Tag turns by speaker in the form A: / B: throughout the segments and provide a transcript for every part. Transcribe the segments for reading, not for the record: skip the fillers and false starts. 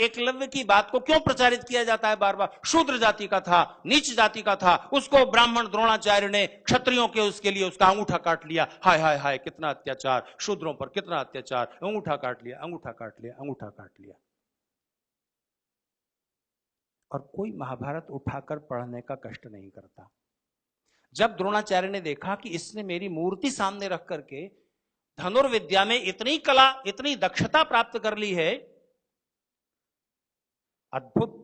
A: एकलव्य की बात को क्यों प्रचारित किया जाता है बार बार? शूद्र जाति का था, नीच जाति का था, उसको ब्राह्मण द्रोणाचार्य ने क्षत्रियों के उसके लिए उसका अंगूठा काट लिया। हाय हाय हाय, कितना अत्याचार शूद्रों पर, कितना अत्याचार, अंगूठा काट लिया, अंगूठा काट लिया, अंगूठा काट लिया। और कोई महाभारत उठाकर पढ़ने का कष्ट नहीं करता। जब द्रोणाचार्य ने देखा कि इसने मेरी मूर्ति सामने रख करके धनुर्विद्या में इतनी कला, इतनी दक्षता प्राप्त कर ली है, अद्भुत,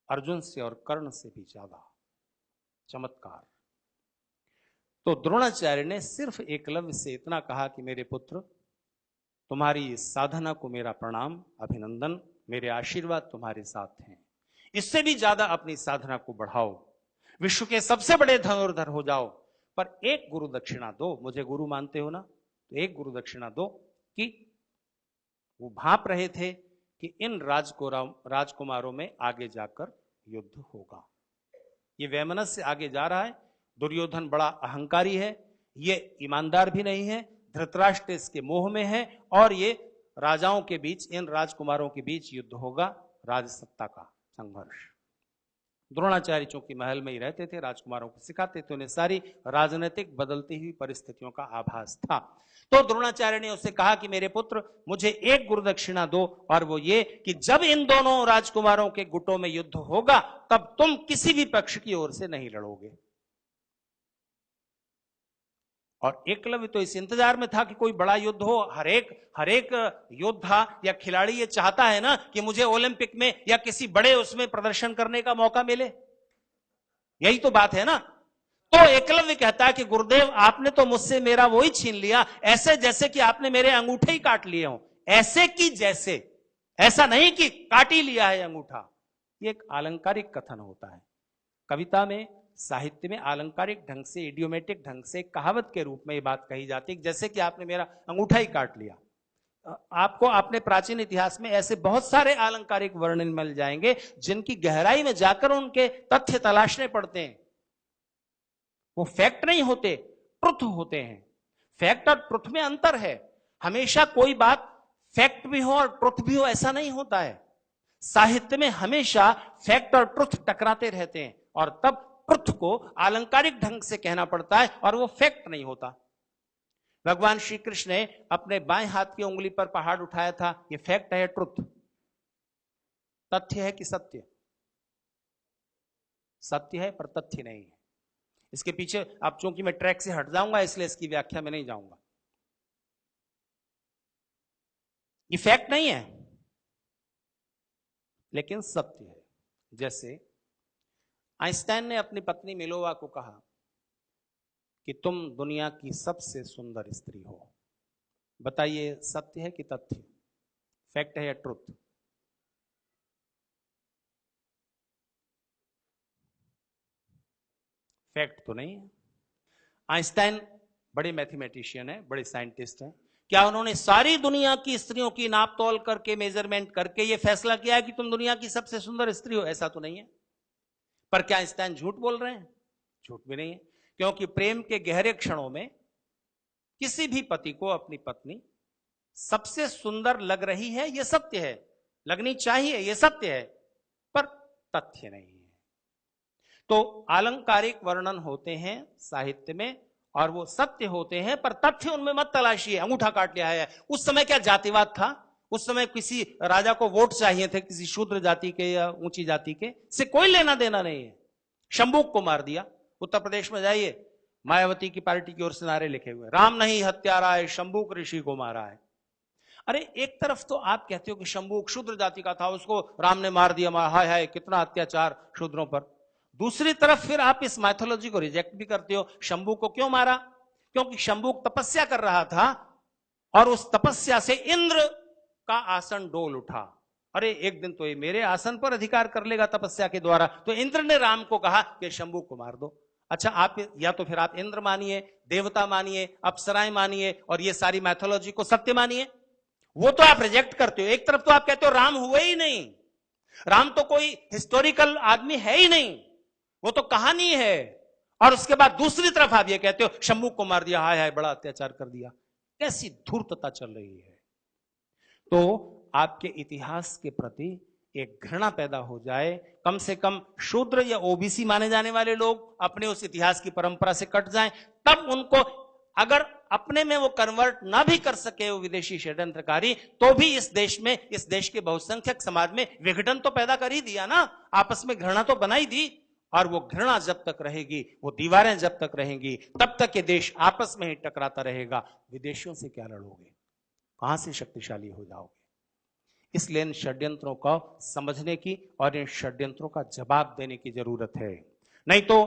A: अर्जुन से और कर्ण से भी ज्यादा चमत्कार, तो द्रोणाचार्य ने सिर्फ एकलव्य से इतना कहा कि मेरे पुत्र, तुम्हारी इस साधना को मेरा प्रणाम, अभिनंदन, मेरे आशीर्वाद तुम्हारे साथ हैं। इससे भी ज्यादा अपनी साधना को बढ़ाओ, विश्व के सबसे बड़े धनुर्धर हो जाओ, पर एक गुरु दक्षिणा दो। मुझे गुरु मानते हो ना, तो एक गुरु दक्षिणा दो कि वो भांप रहे थे कि इन राजकुमारों में आगे जाकर युद्ध होगा। ये वैमनस्य से आगे जा रहा है। दुर्योधन बड़ा अहंकारी है, ये ईमानदार भी नहीं है, धृतराष्ट्र इसके मोह में है, और ये राजाओं के बीच, इन राजकुमारों के बीच युद्ध होगा, राजसत्ता का संघर्ष। द्रोणाचार्य चूंकि महल में ही रहते थे, राजकुमारों को सिखाते थे, उन्हें सारी राजनीतिक बदलती हुई परिस्थितियों का आभास था। तो द्रोणाचार्य ने उससे कहा कि मेरे पुत्र, मुझे एक गुरु दक्षिणा दो, और वो ये कि जब इन दोनों राजकुमारों के गुटों में युद्ध होगा, तब तुम किसी भी पक्ष की ओर से नहीं लड़ोगे। और एकलव्य तो इस इंतजार में था कि कोई बड़ा युद्ध हो। हर एक योद्धा या खिलाड़ी ये चाहता है ना कि मुझे ओलंपिक में या किसी बड़े उसमें प्रदर्शन करने का मौका मिले, यही तो बात है ना। तो एकलव्य कहता है कि गुरुदेव, आपने तो मुझसे मेरा वही छीन लिया, ऐसे जैसे कि आपने मेरे अंगूठे ही काट लिए हो। ऐसे कि जैसे, ऐसा नहीं कि काट ही लिया है अंगूठा। ये एक आलंकारिक कथन होता है। कविता में, साहित्य में आलंकारिक ढंग से, इडियोमेटिक ढंग से, कहावत के रूप में ये बात कही जाती है, जैसे कि आपने मेरा अंगूठा ही काट लिया। आपको अपने प्राचीन इतिहास में ऐसे बहुत सारे आलंकारिक वर्णन मिल जाएंगे जिनकी गहराई में जाकर उनके तथ्य तलाशने पड़ते हैं। वो फैक्ट नहीं होते, ट्रुथ होते हैं। फैक्ट और ट्रुथ में अंतर है। हमेशा कोई बात फैक्ट भी हो और ट्रुथ भी हो, ऐसा नहीं होता है। साहित्य में हमेशा फैक्ट और ट्रुथ टकराते रहते हैं, और तब ट्रुथ को आलंकारिक ढंग से कहना पड़ता है, और वो फैक्ट नहीं होता। भगवान श्री कृष्ण ने अपने बाएं हाथ की उंगली पर पहाड़ उठाया था, ये फैक्ट है, ट्रुथ, तथ्य है कि सत्य? सत्य है, पर तथ्य नहीं है। इसके पीछे, अब चूंकि मैं ट्रैक से हट जाऊंगा इसलिए इसकी व्याख्या में नहीं जाऊंगा। ये फैक्ट नहीं है, लेकिन सत्य है। जैसे आइंस्टाइन ने अपनी पत्नी मिलोवा को कहा कि तुम दुनिया की सबसे सुंदर स्त्री हो। बताइए, सत्य है कि तथ्य? फैक्ट है या ट्रुथ? फैक्ट तो नहीं है। आइंस्टाइन बड़े मैथमेटिशियन है, बड़े साइंटिस्ट हैं। क्या उन्होंने सारी दुनिया की स्त्रियों की नाप तोल करके, मेजरमेंट करके यह फैसला किया है कि तुम दुनिया की सबसे सुंदर स्त्री हो? ऐसा तो नहीं है। पर क्या आइंस्टाइन झूठ बोल रहे हैं? झूठ भी नहीं है, क्योंकि प्रेम के गहरे क्षणों में किसी भी पति को अपनी पत्नी सबसे सुंदर लग रही है, यह सत्य है, लगनी चाहिए, यह सत्य है, पर तथ्य नहीं है। तो आलंकारिक वर्णन होते हैं साहित्य में, और वो सत्य होते हैं, पर तथ्य उनमें मत तलाशिए। अंगूठा काट लिया है, उस समय क्या जातिवाद था? उस समय किसी राजा को वोट चाहिए थे, किसी शूद्र जाति के या ऊंची जाति के, से कोई लेना देना नहीं है। शंबुक को मार दिया। उत्तर प्रदेश में जाइए, मायावती की पार्टी की ओर से नारे लिखे हुए, राम नहीं हत्यारा है, शंबुक ऋषि को मारा है। अरे एक तरफ तो आप कहते हो कि शंबुक शूद्र जाति का था, उसको राम ने मार दिया, हाय हाय कितना अत्याचार शूद्रों पर। दूसरी तरफ फिर आप इस माइथोलॉजी को रिजेक्ट भी करते हो। शंबुक को क्यों मारा? क्योंकि शंबुक तपस्या कर रहा था, और उस तपस्या से इंद्र का आसन डोल उठा। अरे एक दिन तो ये मेरे आसन पर अधिकार कर लेगा तपस्या के द्वारा। तो इंद्र ने राम को कहा कि शंबुक को मार दो। अच्छा, आप या तो फिर आप इंद्र मानिए, देवता मानिए, अप्सराएं मानिए, और ये सारी मैथोलॉजी को सत्य मानिए, वो तो आप रिजेक्ट करते हो। एक तरफ तो आप कहते हो राम हुए ही नहीं, राम तो कोई हिस्टोरिकल आदमी है ही नहीं, वो तो कहानी है, और उसके बाद दूसरी तरफ आप ये कहते हो शंबुक को मार दिया, हाय हाय बड़ा अत्याचार कर दिया। कैसी धूर्तता चल रही है। तो आपके इतिहास के प्रति एक घृणा पैदा हो जाए, कम से कम शूद्र या ओबीसी माने जाने वाले लोग अपने उस इतिहास की परंपरा से कट जाएं, तब उनको अगर अपने में वो कन्वर्ट ना भी कर सके वो विदेशी षड्यंत्रकारी, तो भी इस देश में, इस देश के बहुसंख्यक समाज में विघटन तो पैदा कर ही दिया ना, आपस में घृणा तो बनाई दी। और वो घृणा जब तक रहेगी, वो दीवारें जब तक रहेंगी, तब तक ये देश आपस में ही टकराता रहेगा। विदेशियों से क्या लड़ोगे, कहां से शक्तिशाली हो जाओगे? इसलिए इन षड्यंत्रों को समझने की और इन षड्यंत्रों का जवाब देने की जरूरत है। नहीं तो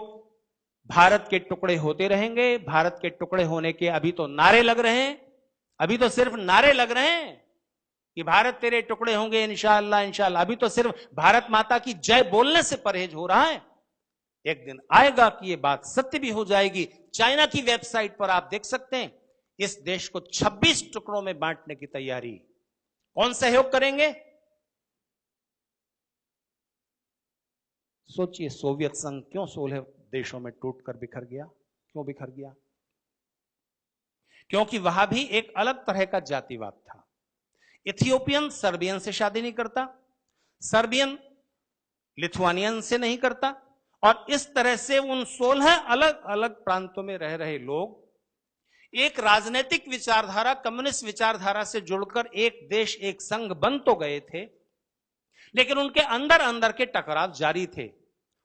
A: भारत के टुकड़े होते रहेंगे। भारत के टुकड़े होने के अभी तो नारे लग रहे हैं, अभी तो सिर्फ नारे लग रहे हैं कि भारत तेरे टुकड़े होंगे इंशाअल्लाह इंशाअल्लाह। अभी तो सिर्फ भारत माता की जय बोलने से परहेज हो रहा है। एक दिन आएगा कि यह बात सत्य भी हो जाएगी। चाइना की वेबसाइट पर आप देख सकते हैं, इस देश को 26 टुकड़ों में बांटने की तैयारी। कौन सहयोग करेंगे? सोचिए, सोवियत संघ क्यों 16 देशों में टूटकर बिखर गया? क्यों बिखर गया? क्योंकि वहां भी एक अलग तरह का जातिवाद था। इथियोपियन सर्बियन से शादी नहीं करता, सर्बियन लिथुआनियन से नहीं करता, और इस तरह से उन 16 अलग अलग प्रांतों में रह रहे लोग एक राजनीतिक विचारधारा, कम्युनिस्ट विचारधारा से जुड़कर एक देश, एक संघ बन तो गए थे, लेकिन उनके अंदर अंदर के टकराव जारी थे।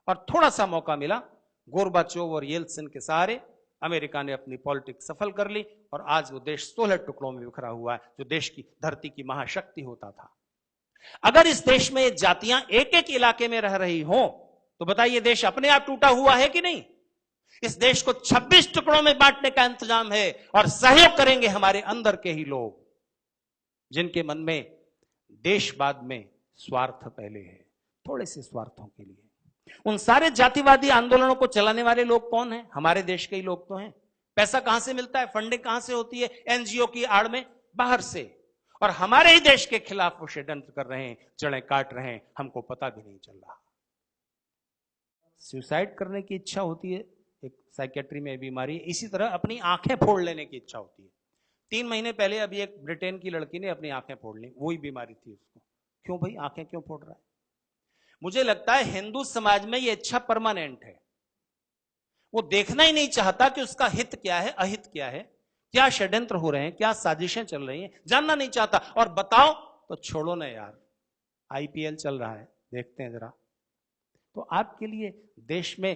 A: और थोड़ा सा मौका मिला, गोरबाचोव और येल्त्सिन के सहारे अमेरिका ने अपनी पॉलिटिक्स सफल कर ली और आज वो देश 16 टुकड़ों में बिखरा हुआ है, जो देश की धरती की महाशक्ति होता था। अगर इस देश में जातियां एक एक इलाके में रह रही हों, तो बताइए देश अपने आप टूटा हुआ है कि नहीं? इस देश को 26 टुकड़ों में बांटने का इंतजाम है, और सहयोग करेंगे हमारे अंदर के ही लोग, जिनके मन में देशवाद में स्वार्थ पहले है, थोड़े से स्वार्थों के लिए। उन सारे जातिवादी आंदोलनों को चलाने वाले लोग कौन हैं? हमारे देश के ही लोग तो हैं। पैसा कहां से मिलता है, फंडिंग कहां से होती है? एनजीओ की आड़ में, बाहर से। और हमारे ही देश के खिलाफ वो षड्यंत्र कर रहे हैं, जड़ें काट रहे हैं, हमको पता भी नहीं चल रहा। सुसाइड करने की इच्छा होती है, एक साइकेट्री में बीमारी है। इसी तरह अपनी आंखें फोड़ लेने की इच्छा होती है। 3 महीने पहले अभी एक ब्रिटेन की लड़की ने अपनी आंखें फोड़ ली, वही बीमारी थी उसको। क्यों भाई, आंखें क्यों फोड़ रहा है? मुझे लगता है हिंदू समाज में यह इच्छा परमानेंट है। वो देखना ही नहीं चाहता कि उसका हित क्या है, अहित क्या है, क्या षड्यंत्र हो रहे हैं, क्या साजिशें चल रही हैं, जानना नहीं चाहता। और बताओ तो छोड़ो ना यार, आईपीएल चल रहा है, देखते हैं जरा। तो आपके लिए देश में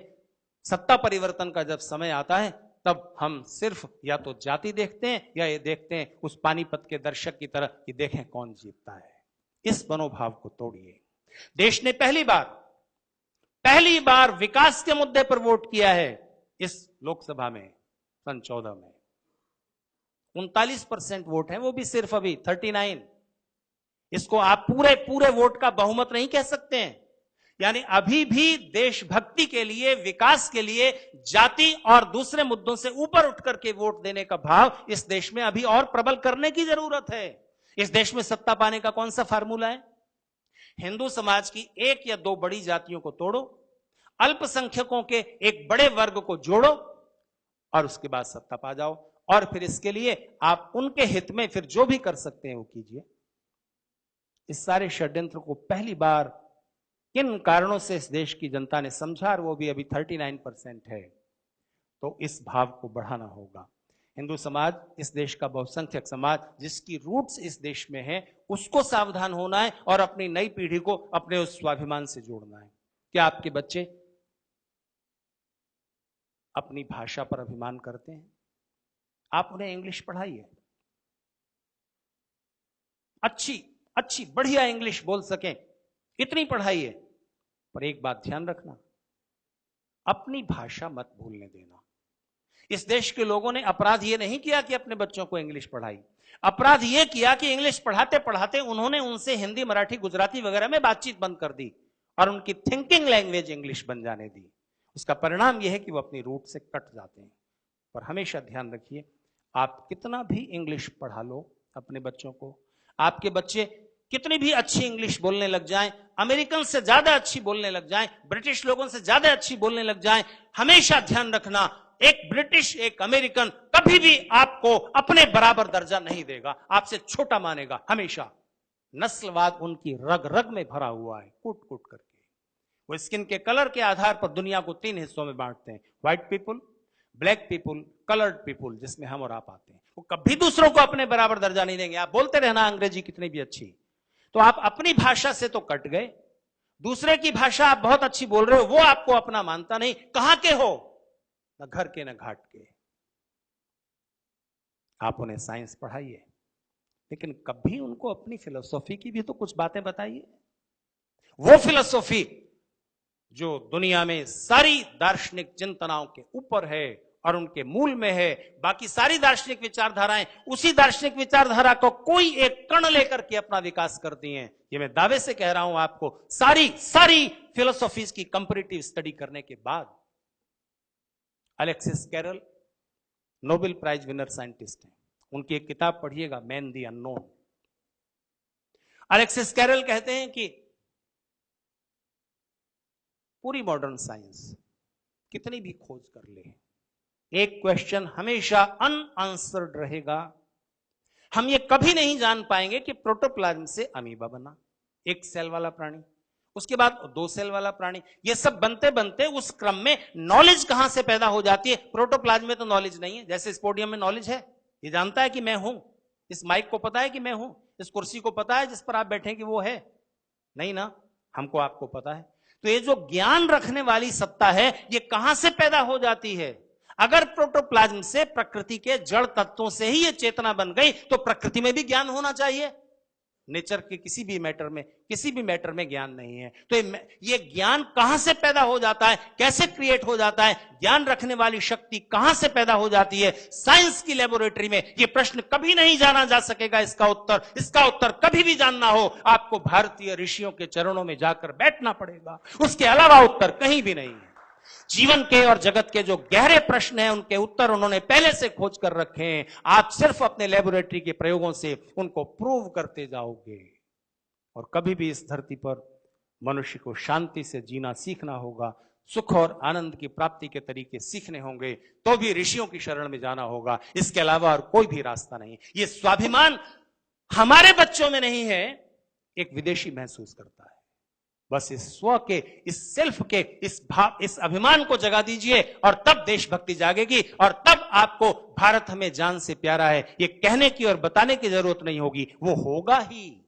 A: सत्ता परिवर्तन का जब समय आता है, तब हम सिर्फ या तो जाति देखते हैं या ये देखते हैं उस पानीपत के दर्शक की तरह कि देखें कौन जीतता है। इस मनोभाव को तोड़िए। देश ने पहली बार विकास के मुद्दे पर वोट किया है इस लोकसभा में, सन 14 में 39% वोट है, वो भी सिर्फ अभी 39। इसको आप पूरे वोट का बहुमत नहीं कह सकते हैं। यानी अभी भी देशभक्ति के लिए, विकास के लिए, जाति और दूसरे मुद्दों से ऊपर उठ करके वोट देने का भाव इस देश में अभी और प्रबल करने की जरूरत है। इस देश में सत्ता पाने का कौन सा फार्मूला है? हिंदू समाज की 1 या 2 बड़ी जातियों को तोड़ो, अल्पसंख्यकों के एक बड़े वर्ग को जोड़ो, और उसके बाद सत्ता पा जाओ। और फिर इसके लिए आप उनके हित में फिर जो भी कर सकते हैं वो कीजिए। इस सारे षड्यंत्र को पहली बार किन कारणों से इस देश की जनता ने समझा, और वो भी अभी 39% है, तो इस भाव को बढ़ाना होगा। हिंदू समाज, इस देश का बहुसंख्यक समाज, जिसकी रूट्स इस देश में है, उसको सावधान होना है और अपनी नई पीढ़ी को अपने उस स्वाभिमान से जोड़ना है। क्या आपके बच्चे अपनी भाषा पर अभिमान करते हैं? आप उन्हें इंग्लिश पढ़ाइए, अच्छी बढ़िया इंग्लिश बोल सकें, इतनी पढ़ाइए। पर एक बात ध्यान रखना, अपनी भाषा मत भूलने देना। इस देश के लोगों ने अपराध यह नहीं किया कि अपने बच्चों को इंग्लिश पढ़ाई, अपराध यह किया कि इंग्लिश पढ़ाते पढ़ाते उन्होंने उनसे हिंदी, मराठी, गुजराती वगैरह में बातचीत बंद कर दी और उनकी थिंकिंग लैंग्वेज इंग्लिश बन जाने दी। उसका परिणाम यह है कि वो अपनी रूट से कट जाते हैं। पर हमेशा ध्यान रखिए, आप कितना भी इंग्लिश पढ़ा लो अपने बच्चों को, आपके बच्चे कितनी भी अच्छी इंग्लिश बोलने लग जाएं, अमेरिकन से ज्यादा अच्छी बोलने लग जाएं, ब्रिटिश लोगों से ज्यादा अच्छी बोलने लग जाएं, हमेशा ध्यान रखना, एक ब्रिटिश, एक अमेरिकन कभी भी आपको अपने बराबर दर्जा नहीं देगा, आपसे छोटा मानेगा हमेशा। नस्लवाद उनकी रग रग में भरा हुआ है, कूट कूट करके। वो स्किन के कलर के आधार पर दुनिया को 3 हिस्सों में बांटते हैं, white people, black people, coloured people, जिसमें हम और आप आते हैं। वो कभी दूसरों को अपने बराबर दर्जा नहीं देंगे। आप बोलते रहना अंग्रेजी कितनी भी अच्छी, तो आप अपनी भाषा से तो कट गए, दूसरे की भाषा आप बहुत अच्छी बोल रहे हो, वो आपको अपना मानता नहीं। कहां के हो? न घर के न घाट के। आप उन्हें साइंस पढ़ाइए, लेकिन कभी उनको अपनी फिलोसॉफी की भी तो कुछ बातें बताइए। वो फिलोसॉफी जो दुनिया में सारी दार्शनिक चिंतनाओं के ऊपर है और उनके मूल में है। बाकी सारी दार्शनिक विचारधाराएं उसी दार्शनिक विचारधारा को कोई एक कण लेकर के अपना विकास करती हैं। ये मैं दावे से कह रहा हूं आपको, सारी फिलोसॉफीज की कंपैरेटिव स्टडी करने के बाद। Alexis Carrel Nobel prize winner scientist हैं, उनकी एक किताब पढ़िएगा, man the unknown. Alexis Carrel कहते हैं कि पूरी मॉडर्न साइंस कितनी भी खोज कर ले, एक क्वेश्चन हमेशा अनआंसर्ड रहेगा। हम ये कभी नहीं जान पाएंगे कि प्रोटोप्लाज्म से अमीबा बना, 1 सेल वाला प्राणी, उसके बाद 2 सेल वाला प्राणी, ये सब बनते बनते उस क्रम में नॉलेज कहां से पैदा हो जाती है। प्रोटोप्लाज्म में तो नॉलेज नहीं है, जैसे इस पोडियम में नॉलेज है, ये जानता है कि मैं हूं, इस माइक को पता है कि मैं हूं, इस कुर्सी को पता है जिस पर आप बैठे कि वो है, नहीं ना, हमको आपको पता है। तो ये जो ज्ञान रखने वाली सत्ता है, ये कहां से पैदा हो जाती है? अगर प्रोटोप्लाज्म से, प्रकृति के जड़ तत्वों से ही ये चेतना बन गई, तो प्रकृति में भी ज्ञान होना चाहिए। नेचर के किसी भी मैटर में ज्ञान नहीं है। तो ये ज्ञान कहां से पैदा हो जाता है, कैसे क्रिएट हो जाता है, ज्ञान रखने वाली शक्ति कहां से पैदा हो जाती है? साइंस की लेबोरेटरी में ये प्रश्न कभी नहीं जाना जा सकेगा। इसका उत्तर कभी भी जानना हो, आपको भारतीय ऋषियों के चरणों में जाकर बैठना पड़ेगा, उसके अलावा उत्तर कहीं भी नहीं है। जीवन के और जगत के जो गहरे प्रश्न हैं, उनके उत्तर उन्होंने पहले से खोज कर रखे हैं। आप सिर्फ अपने लेबोरेटरी के प्रयोगों से उनको प्रूव करते जाओगे। और कभी भी इस धरती पर मनुष्य को शांति से जीना सीखना होगा, सुख और आनंद की प्राप्ति के तरीके सीखने होंगे, तो भी ऋषियों की शरण में जाना होगा। इसके अलावा और कोई भी रास्ता नहीं। ये स्वाभिमान हमारे बच्चों में नहीं है, एक विदेशी महसूस करता है। बस इस स्व के, इस सेल्फ के, इस अभिमान को जगा दीजिए, और तब देशभक्ति जागेगी, और तब आपको भारत हमें जान से प्यारा है ये कहने की और बताने की जरूरत नहीं होगी, वो होगा ही।